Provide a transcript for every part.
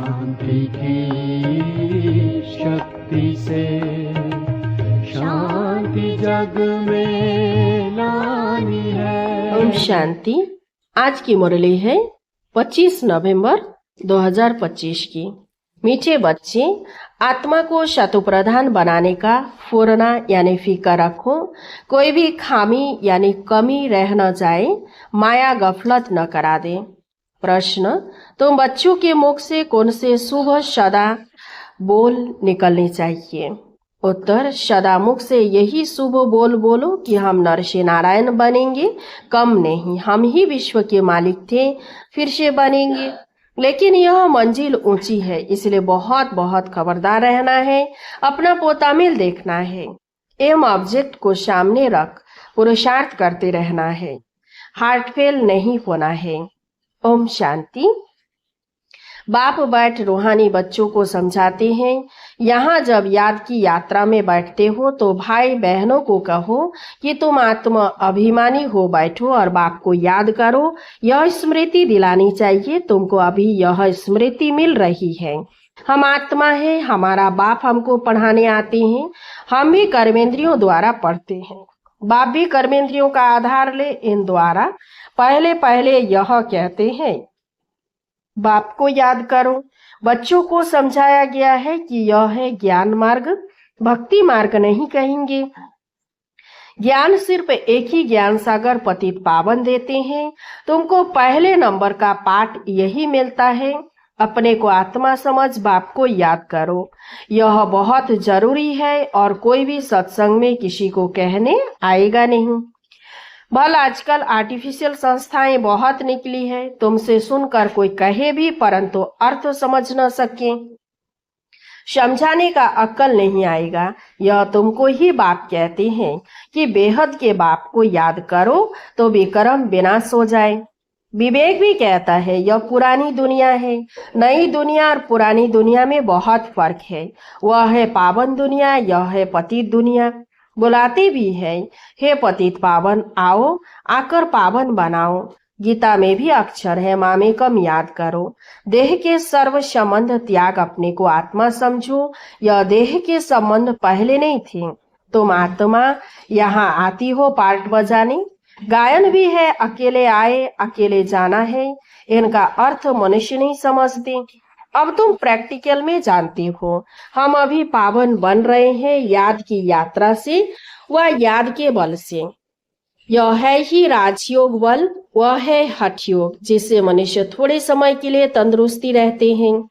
शांति की शक्ति से शांति जग में लानी है। ओम शांति। आज की मुरली है 25 नवंबर 2025 की। मीठे बच्चे, आत्मा को शतुप्रधान बनाने का फुरना यानी फिक्र रखो। कोई भी खामी यानी कमी रह न जाए, माया गफलत न करा दे। प्रश्न: तुम बच्चों के मुख से कौन से शुभ सदा बोल निकलने चाहिए? उत्तर: सदा मुख से यही शुभ बोल बोलो कि हम नर से नारायण बनेंगे, कम नहीं, हम ही विश्व के मालिक थे, फिर से बनेंगे। लेकिन यह मंजिल ऊंची है, इसलिए बहुत बहुत खबरदार रहना है, अपना पोतामिल देखना है, एम ऑब्जेक्ट को सामने रख पुरुषार्थ करते रहना है, हार्ट फेल नहीं होना है। ओम शांति। बाप बैठ रूहानी बच्चों को समझाते हैं, यहाँ जब याद की यात्रा में बैठते हो तो भाई बहनों को कहो कि तुम आत्मा अभिमानी हो बैठो और बाप को याद करो। यह स्मृति दिलानी चाहिए, तुमको अभी यह स्मृति मिल रही है। हम आत्मा है, हमारा बाप हमको पढ़ाने आते हैं, हम भी कर्मेंद्रियों द्वारा पढ़ते हैं, बाप भी कर्मेंद्रियों का आधार ले इन द्वारा पहले पहले यह कहते हैं, बाप को याद करो। बच्चों को समझाया गया है कि यह है ज्ञान मार्ग, भक्ति मार्ग नहीं कहेंगे। ज्ञान सिर्फ एक ही ज्ञान सागर पतित पावन देते हैं। तुमको पहले नंबर का पाठ यही मिलता है, अपने को आत्मा समझ बाप को याद करो। यह बहुत जरूरी है और कोई भी सत्संग में किसी को कहने आएगा नहीं। भल आजकल आर्टिफिशियल संस्थाएं बहुत निकली है, तुमसे सुनकर कोई कहे भी परंतु अर्थ समझ न सके, समझाने का अक्ल नहीं आएगा। यह तुमको ही बाप कहते हैं कि बेहद के बाप को याद करो तो विक्रम विनाश हो जाए। विवेक भी कहता है यह पुरानी दुनिया है, नई दुनिया और पुरानी दुनिया में बहुत फर्क है। वह है पावन दुनिया, यह है पतित दुनिया। बुलाते भी है, हे पतित पावन आओ, आकर पावन बनाओ। गीता में भी अक्षर है, मामेकम याद करो। देह के सर्व संबंध त्याग, अपने को आत्मा समझो। यह देह के संबंध पहले नहीं थे, तुम आत्मा यहाँ आती हो पार्ट बजाने। गायन भी है, अकेले आए अकेले जाना है, इनका अर्थ मनुष्य नहीं समझते। अब तुम प्रैक्टिकल में जानते हो। हम अभी पावन बन रहे हैं याद की यात्रा से व याद के बल से। यह है ही राजयोग बल, वह है हठ योग, जिससे मनुष्य थोड़े समय के लिए तंदुरुस्ती रहते हैं।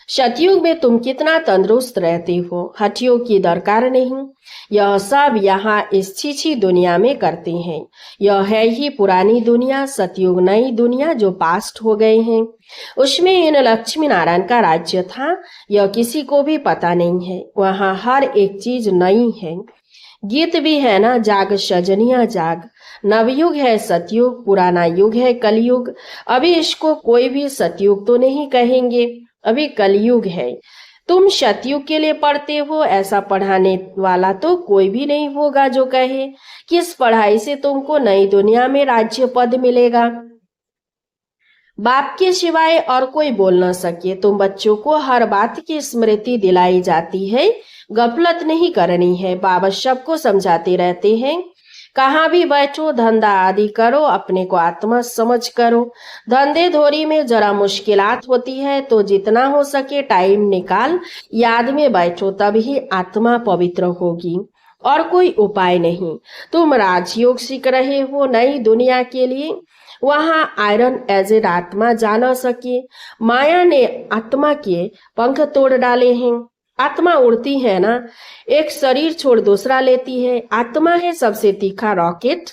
सतयुग में तुम कितना तंदुरुस्त रहते हो, हठ योग की दरकार नहीं। यह सब यहाँ इस छीछी दुनिया में करते हैं। यह है ही पुरानी दुनिया, सतयुग नई दुनिया जो पास्ट हो गए हैं। उसमें इन लक्ष्मी नारायण का राज्य था, यह किसी को भी पता नहीं है। वहाँ हर एक चीज नई है। गीत भी है ना, जाग सजनिया जाग। नवयुग है सतयुग, पुराना युग है कलयुग। अभी इसको कोई भी सतयुग तो नहीं कहेंगे, अभी कलयुग है। तुम सतयुग के लिए पढ़ते हो, ऐसा पढ़ाने वाला तो कोई भी नहीं होगा जो कहे कि इस पढ़ाई से तुमको नई दुनिया में राज्य पद मिलेगा। बाप के सिवाय और कोई बोल न सके। तुम बच्चों को हर बात की स्मृति दिलाई जाती है, गफलत नहीं करनी है। बाबा सबको समझाते रहते हैं, कहाँ भी बैठो धंधा आदि करो, अपने को आत्मा समझ करो। धंधे धोरी में जरा मुश्किलात होती है तो जितना हो सके टाइम निकाल याद में बैठो, तभी आत्मा पवित्र होगी, और कोई उपाय नहीं। तुम राजयोग सीख रहे हो नई दुनिया के लिए, वहां आयरन एजेड आत्मा जा न सके। माया ने आत्मा के पंख तोड़ डाले हैं। आत्मा उड़ती है ना, एक शरीर छोड़ दूसरा लेती है। आत्मा है सबसे तीखा रॉकेट।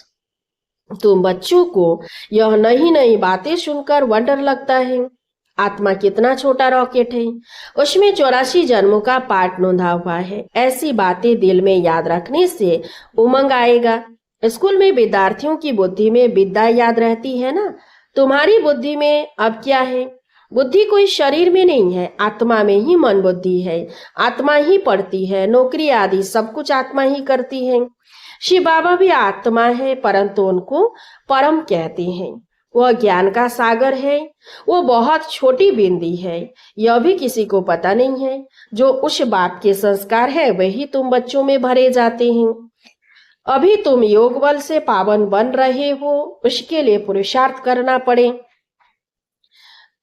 तुम बच्चों को यह नई नई बातें सुनकर वंडर लगता है, आत्मा कितना छोटा रॉकेट है, उसमें 84 जन्मों का पाठ नोंधा हुआ है। ऐसी बातें दिल में याद रखने से उमंग आएगा। स्कूल में विद्यार्थियों की बुद्धि में विद्या याद रहती है ना, तुम्हारी बुद्धि में अब क्या है? बुद्धि कोई शरीर में नहीं है, आत्मा में ही मन बुद्धि है। आत्मा ही पढ़ती है, नौकरी आदि सब कुछ आत्मा ही करती है। शिव बाबा भी आत्मा है, परंतु उनको परम कहते हैं। वह ज्ञान का सागर है। वो बहुत छोटी बिंदी है, यह भी किसी को पता नहीं है। जो उस बाप के संस्कार है वही तुम बच्चों में भरे जाते हैं। अभी तुम योग बल से पावन बन रहे हो, उसके लिए पुरुषार्थ करना पड़े।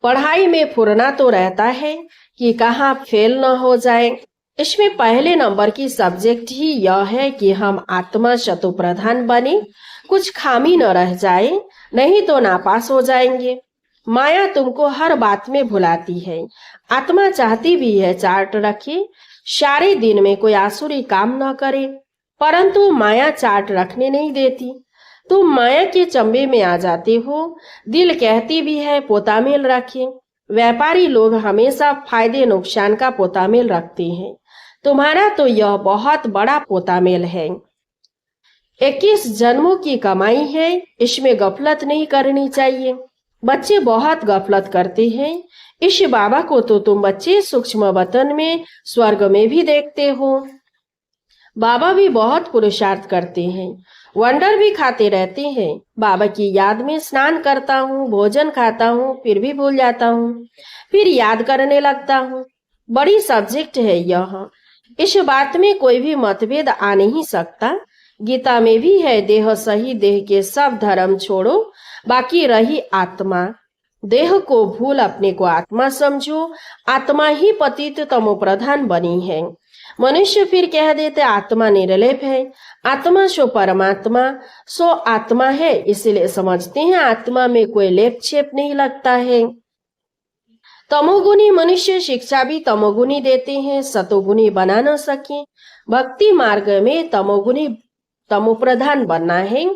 पढ़ाई में फुरना तो रहता है कि कहाँ फेल न हो जाए। इसमें पहले नंबर की सब्जेक्ट ही यह है कि हम आत्मा शतुप्रधान बने, कुछ खामी न रह जाए, नहीं तो नापास हो जाएंगे। माया तुमको हर बात में भुलाती है। आत्मा चाहती भी है चार्ट रखे, सारे दिन में कोई आसुरी काम न करे, परंतु माया चार्ट रखने नहीं देती। तुम माया के चंबे में आ जाते हो। दिल कहती भी है पोतामेल रखे। व्यापारी लोग हमेशा फायदे नुकसान का पोतामेल रखते हैं। तुम्हारा तो यह बहुत बड़ा पोतामेल है। 21 जन्मों की कमाई है, इसमें गफलत नहीं करनी चाहिए। बच्चे बहुत गफलत करते हैं। इस बाबा को तो तुम बच्चे सूक्ष्म वतन में, स्वर्ग में भी देखते हो। बाबा भी बहुत पुरुषार्थ करते हैं, वंडर भी खाते रहते हैं। बाबा की याद में स्नान करता हूँ, भोजन खाता हूँ, फिर भी भूल जाता हूँ, फिर याद करने लगता हूँ। बड़ी सब्जेक्ट है यह। इस बात में कोई भी मतभेद आ नहीं सकता। गीता में भी है, देह सही देह के सब धर्म छोड़ो, बाकी रही आत्मा। देह को भूल अपने को आत्मा समझो। आत्मा ही पतित तमोप्रधान बनी है। मनुष्य फिर कह देते आत्मा निर्लेप है। आत्मा सो परमात्मा सो आत्मा है, इसलिए समझते हैं आत्मा में कोई लेप छेप नहीं लगता है। तमोगुणी मनुष्य शिक्षा भी तमोगुणी देते हैं, सतोगुणी बना न सके। भक्ति मार्ग में तमोप्रधान बनना है।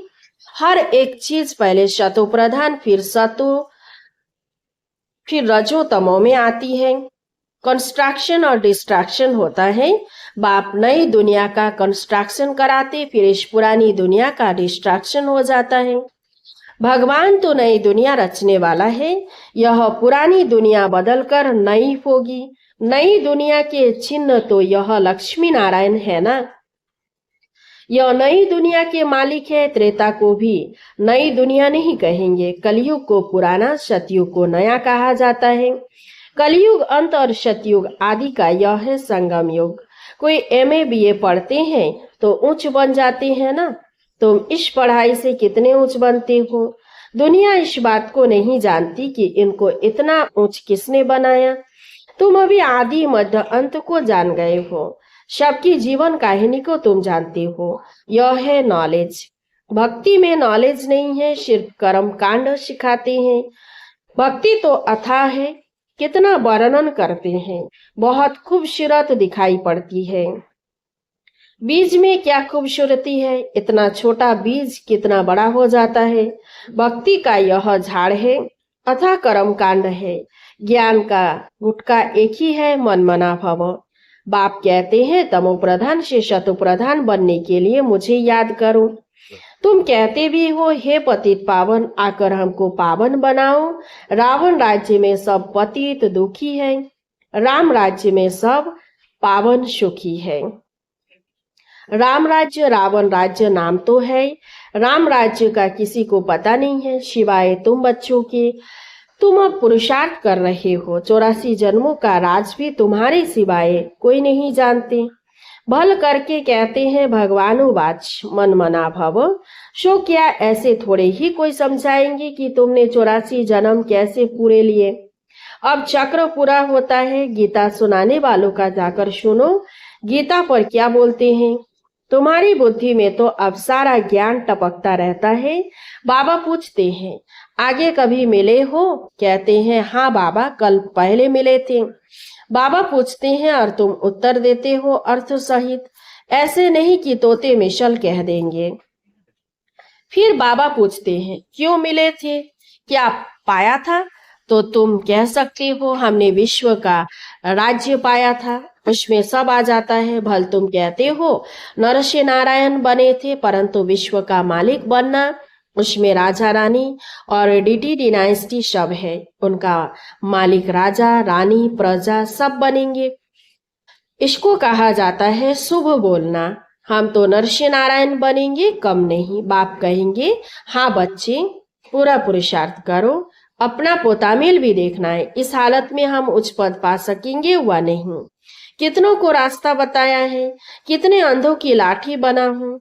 हर एक चीज पहले शतोप्रधान, फिर सतो, फिर रजो तमो में आती है। कंस्ट्रक्शन और डिस्ट्रैक्शन होता है। बाप नई दुनिया का कंस्ट्रक्शन कराते, फिर इस पुरानी दुनिया का डिस्ट्रैक्शन हो जाता है। भगवान तो नई दुनिया रचने वाला है। यह पुरानी दुनिया बदलकर नई होगी। नई दुनिया के चिन्ह तो यह लक्ष्मी नारायण है ना। यह नई दुनिया के मालिक है। त्रेता को भी नई दुनिया नहीं कहेंगे। कलयुग को पुराना, सतयुग को नया कहा जाता है। कलयुग अंत और सतयुग आदि का यह है संगम युग। कोई MA BA पढ़ते हैं तो ऊंच बन जाते हैं ना। तुम इस पढ़ाई से कितने ऊंच बनते हो। दुनिया इस बात को नहीं जानती कि इनको इतना ऊंच किसने बनाया। तुम अभी आदि मध्य अंत को जान गए हो। सबकी जीवन कहानी को तुम जानते हो। यह है नॉलेज। भक्ति में नॉलेज नहीं है, सिर्फ कर्म कांड सिखाते हैं। भक्ति तो अथाह है, कितना वर्णन करते हैं, बहुत खूबसूरत दिखाई पड़ती है। बीज में क्या खूबसूरती है, इतना छोटा बीज कितना बड़ा हो जाता है। भक्ति का यह झाड़ है, अथाह कर्म कांड है। ज्ञान का गुटका एक ही है, मन मना भव। बाप कहते हैं तमोप्रधान से शतुप्रधान बनने के लिए मुझे याद करो। तुम कहते भी हो हे पतित पावन, आकर हमको पावन बनाओ। रावण राज्य में सब पतित दुखी है, राम राज्य में सब पावन सुखी है। राम राज्य रावण राज्य नाम तो है, राम राज्य का किसी को पता नहीं है सिवाय तुम बच्चों के। तुम अब पुरुषार्थ कर रहे हो। 84 जन्मों का राज भी तुम्हारे सिवाय कोई नहीं जानते। भल करके कहते हैं भगवानुवाच मन मना भव। सो क्या ऐसे थोड़े ही कोई समझाएंगे कि तुमने 84 जन्म कैसे पूरे लिए। अब चक्र पूरा होता है। गीता सुनाने वालों का जाकर सुनो, गीता पर क्या बोलते हैं। तुम्हारी बुद्धि में तो अब सारा ज्ञान टपकता रहता है। बाबा पूछते हैं आगे कभी मिले हो। कहते हैं हाँ बाबा, कल पहले मिले थे। बाबा पूछते हैं और तुम उत्तर देते हो अर्थ सहित, ऐसे नहीं कि तोते मिसल कह देंगे। फिर बाबा पूछते हैं क्यों मिले थे, क्या पाया था। तो तुम कह सकते हो हमने विश्व का राज्य पाया था, उसमें सब आ जाता है। भल तुम कहते हो नरसिंह नारायण बने थे, परंतु विश्व का मालिक बनना, उसमें राजा रानी और DT डिनाइस्टी सब है। उनका मालिक राजा रानी प्रजा सब बनेंगे। इसको कहा जाता है शुभ बोलना। हम तो नरसिंह नारायण बनेंगे, कम नहीं। बाप कहेंगे हाँ बच्चे, पूरा पुरुषार्थ करो। अपना पोतामेल भी देखना है, इस हालत में हम उच्च पद पा सकेंगे व नहीं। कितनों को रास्ता बताया है, कितने अंधों की लाठी बना हूं।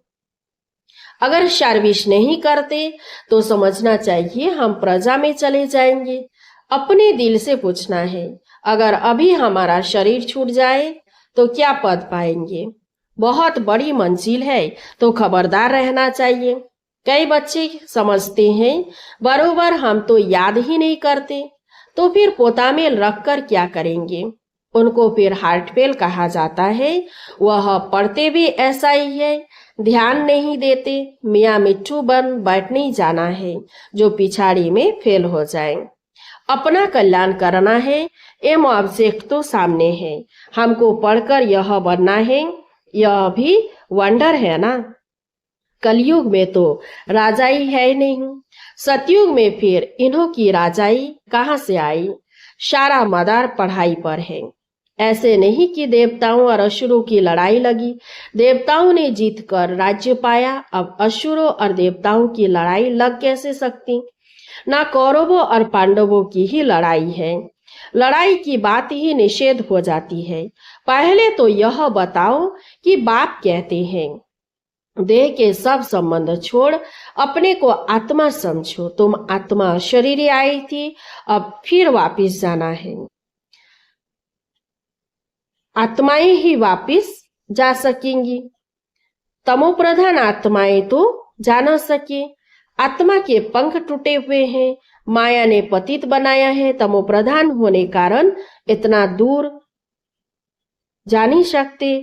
अगर सर्विस नहीं करते तो समझना चाहिए हम प्रजा में चले जाएंगे। अपने दिल से पूछना है, अगर अभी हमारा शरीर छूट जाए तो क्या पद पाएंगे। बहुत बड़ी मंजिल है तो खबरदार रहना चाहिए। कई बच्चे समझते हैं बरोबर हम तो याद ही नहीं करते, तो फिर पोतामेल रखकर क्या करेंगे। उनको फिर हार्ट फेल कहा जाता है। वह पढ़ते भी ऐसा ही है, ध्यान नहीं देते। मियाँ मिट्ठू बन बैठ नहीं जाना है जो पिछाड़ी में फेल हो जाए। अपना कल्याण करना है, एम ऑब्जेक्ट तो सामने है, हमको पढ़कर यह बनना है। यह भी वंडर है ना। कलयुग में तो राजाई है नहीं, सतयुग में फिर इन्हों की राजाई कहाँ से आई। सारा मदार पढ़ाई पर है। ऐसे नहीं कि देवताओं और असुरों की लड़ाई लगी, देवताओं ने जीत कर राज्य पाया। अब असुरों और देवताओं की लड़ाई लग कैसे सकती। ना कौरवों और पांडवों की ही लड़ाई है, लड़ाई की बात ही निषेध हो जाती है। पहले तो यह बताओ कि बाप कहते हैं देह के सब संबंध छोड़ अपने को आत्मा समझो। तुम आत्मा शरीर आई थी, अब फिर वापिस जाना है। आत्माएं ही वापिस जा सकेंगी, तमोप्रधान आत्माएं तो जा न सके। आत्मा के पंख टूटे हुए हैं, माया ने पतित बनाया है। तमोप्रधान होने कारण इतना दूर जा नहीं सकते,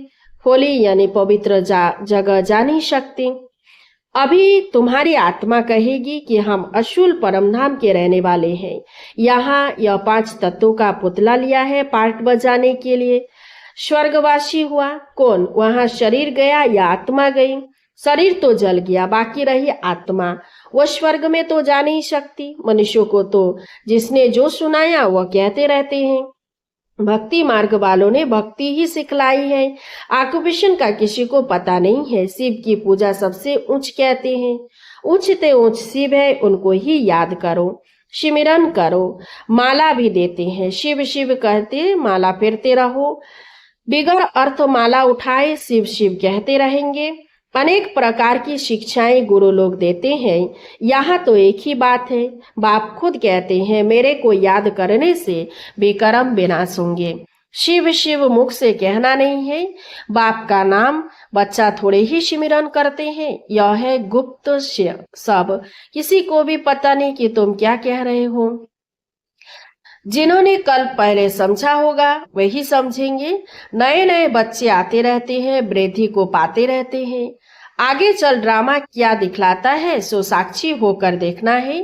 होली यानी पवित्र जगह जा नहीं सकते। अभी तुम्हारी आत्मा कहेगी कि हम अशुल परमधाम के रहने वाले हैं। यहाँ यह 5 तत्वों का पुतला लिया है पार्ट बजाने के लिए। स्वर्गवासी हुआ कौन, वहां शरीर गया या आत्मा गई। शरीर तो जल गया, बाकी रही आत्मा, वह स्वर्ग में तो जा नहीं सकती। मनुष्यों को तो जिसने जो सुनाया वह कहते रहते हैं। भक्ति मार्ग वालों ने भक्ति ही सिखलाई है, ऑक्यूपेशन का किसी को पता नहीं है। शिव की पूजा सबसे ऊंच कहते हैं, ऊंचते ऊंच शिव है, उनको ही याद करो, सिमरन करो। माला भी देते हैं, शिव शिव कहते माला फेरते रहो। बिगर अर्थ माला उठाए शिव शिव कहते रहेंगे। अनेक प्रकार की शिक्षाएं गुरु लोग देते हैं, यहाँ तो एक ही बात है। बाप खुद कहते हैं मेरे को याद करने से बेकर्म विनाश होंगे। शिव शिव मुख से कहना नहीं है। बाप का नाम बच्चा थोड़े ही सिमरन करते हैं, यह है गुप्त सब, किसी को भी पता नहीं कि तुम क्या कह रहे हो। जिन्होंने कल पहले समझा होगा वही समझेंगे। नए नए बच्चे आते रहते हैं, वृद्धि को पाते रहते हैं। आगे चल ड्रामा क्या दिखलाता है सो साक्षी होकर देखना है।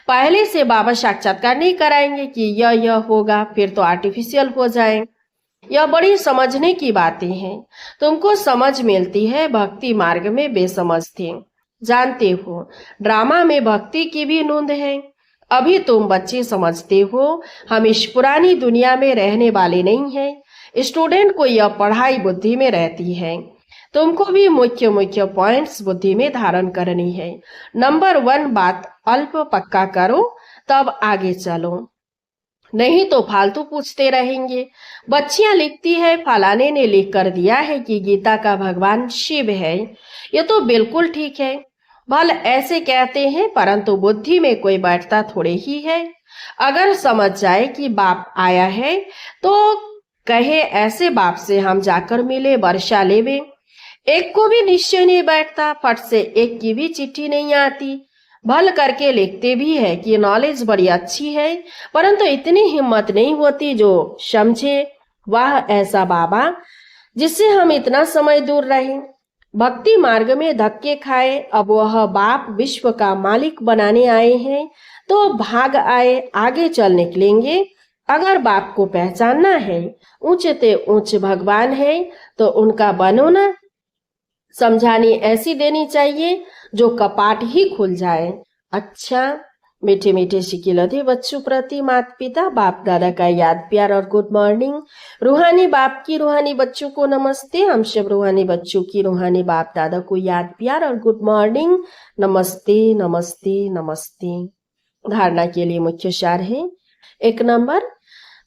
पहले से बाबा साक्षात्कार नहीं कराएंगे कि यह होगा, फिर तो आर्टिफिशियल हो जाए। यह बड़ी समझने की बातें हैं। तुमको समझ मिलती है, भक्ति मार्ग में बेसमझ थे। जानते हो ड्रामा में भक्ति की भी नूंद है। अभी तुम बच्चे समझते हो हम इस पुरानी दुनिया में रहने वाले नहीं हैं। स्टूडेंट को यह पढ़ाई बुद्धि में रहती है, तुमको भी मुख्य मुख्य पॉइंट्स बुद्धि में धारण करनी है। नंबर 1 बात अल्प पक्का करो, तब आगे चलो, नहीं तो फालतू पूछते रहेंगे। बच्चियां लिखती है फलाने ने लिख कर दिया है कि गीता का भगवान शिव है। ये तो बिल्कुल ठीक है, भल ऐसे कहते हैं, परंतु बुद्धि में कोई बैठता थोड़े ही है। अगर समझ जाए कि बाप आया है तो कहे ऐसे बाप से हम जाकर मिले, वर्षा लेवे। एक को भी निश्चय नहीं बैठता, फट से एक की भी चिट्ठी नहीं आती। भल करके लिखते भी है कि नॉलेज बड़ी अच्छी है, परंतु इतनी हिम्मत नहीं होती जो समझे वाह ऐसा बाबा जिससे हम इतना समय दूर रहे। भक्ति मार्ग में धक्के खाए, अब वह बाप विश्व का मालिक बनाने आए हैं तो भाग आए, आगे चल निकलेंगे। अगर बाप को पहचानना है, ऊंचते ऊंच भगवान है तो उनका बनो ना। समझानी ऐसी देनी चाहिए जो कपाट ही खुल जाए। अच्छा मीठे मीठे शिकिलते बच्चों प्रति माता पिता बाप दादा का याद प्यार और गुड मॉर्निंग। रूहानी बाप की रूहानी बच्चों को नमस्ते। हम सब रूहानी बच्चों की रूहानी बाप दादा को याद प्यार और गुड मॉर्निंग। नमस्ते नमस्ते नमस्ते। धारणा के लिए मुख्य सार है। 1 नंबर,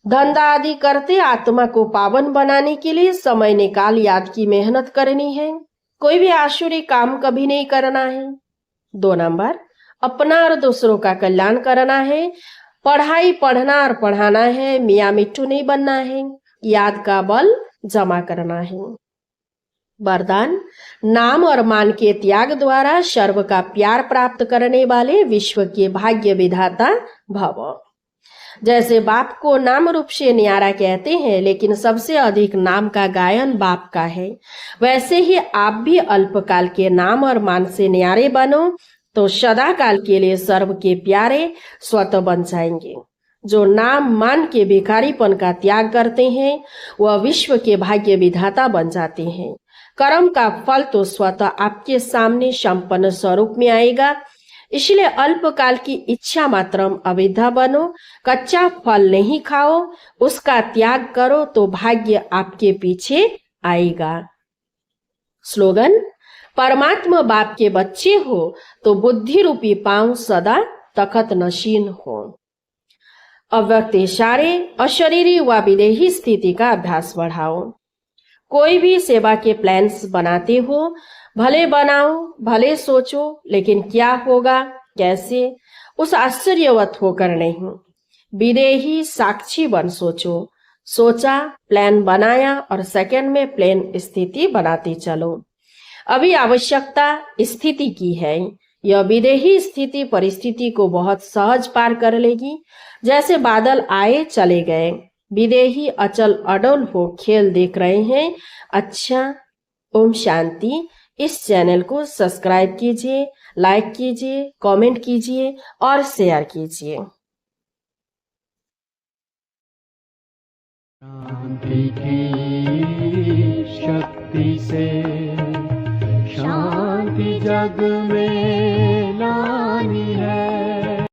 धंधा आदि करते आत्मा को पावन बनाने के लिए समय निकाल याद की मेहनत करनी है। कोई भी आसुरी काम कभी नहीं करना है। 2 नंबर, अपना और दूसरों का कल्याण करना है। पढ़ाई पढ़ना और पढ़ाना है, मियाँ मिट्टू नहीं बनना है। याद का बल जमा करना है। वरदान, नाम और मान के त्याग द्वारा सर्व का प्यार प्राप्त करने वाले विश्व के भाग्य विधाता भव। जैसे बाप को नाम रूप से न्यारा कहते हैं, लेकिन सबसे अधिक नाम का गायन बाप का है, वैसे ही आप भी अल्पकाल के नाम और मान से न्यारे बनो तो सदा काल के लिए सर्व के प्यारे स्वतः बन जाएंगे। जो नाम मान के भिखारीपन का त्याग करते हैं वह विश्व के भाग्य विधाता बन जाते हैं। कर्म का फल तो स्वतः आपके सामने संपन्न स्वरूप में आएगा। इसलिए अल्पकाल की इच्छा मात्रम अविद्या बनो, कच्चा फल नहीं खाओ, उसका त्याग करो तो भाग्य आपके पीछे आएगा। स्लोगन, परमात्मा बाप के बच्चे हो तो बुद्धि रूपी पांव सदा तखत नशीन हो। अव्यक्त इशारे अशरीरी व विदेही स्थिति का अभ्यास बढ़ाओ। कोई भी सेवा के प्लान्स बनाते हो, भले बनाओ भले सोचो, लेकिन क्या होगा कैसे उस आश्चर्यवत होकर नहीं, विदेही साक्षी बन सोचो। सोचा, प्लान बनाया और सेकंड में प्लान स्थिति बनाते चलो। अभी आवश्यकता स्थिति की है। यह विदेही स्थिति परिस्थिति को बहुत सहज पार कर लेगी। जैसे बादल आए चले गए, विदेही अचल अडोल हो खेल देख रहे हैं। अच्छा, ओम शांति। इस चैनल को सब्सक्राइब कीजिए, लाइक कीजिए, कमेंट कीजिए और शेयर कीजिए। शांति की शक्ति से शांति जग में लानी है।